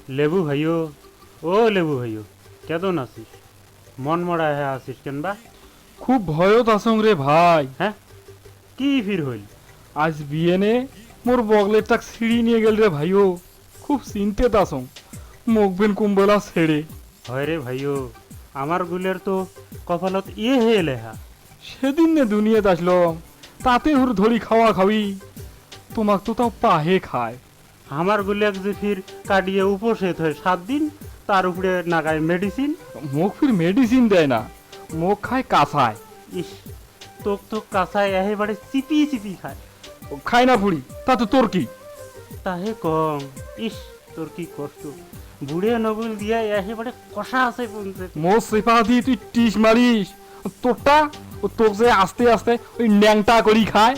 লেবু ভাইও, ও লেবু ভাইও, কেমন আছিস? মন মরা হয়ে আছিস কেন বা? খুব ভয়ত আছং রে ভাই। হ্যাঁ, কি ফির হইল? আজ বিয়ে নে মোর বগলের টাক ছিঁড়ি নিয়ে গেল রে ভাইও। খুব চিন্তেত আছং, মুখবেন কুম্বলা ছেড়ে। হয় রে ভাইও, আমার গুলের তো কপালত ইয়ে হয়ে লেহা। সেদিন নে দুনিয়াতে আসলাম, তাতে হুর ধরি খাওয়া খাওয়ি। তোমাক তো তাও পাহে খায়। আমার গুলেক যে ফির কাটিয়ে উপসেত হয় 7 দিন, তার উপরে নাগায় মেডিসিন। মুখ ফির মেডিসিন দেয় না, মুখ খায় কাঁচায়। ইস, তোক তো কাঁচায় একেবারে চিপি চিপি খায়। খায় না ফুড়ি, তাতে তোর কি? তাহে কম। ইস, তোর কি কষ্ট। বুড়ে নবুল দিয়া একেবারে কষা আছে পৌঁছে। মোর সেপা দিয়ে তুই টিস মারিস, তোরটা ও তোর যে আস্তে আস্তে ওই ন্যাংটা করি খায়।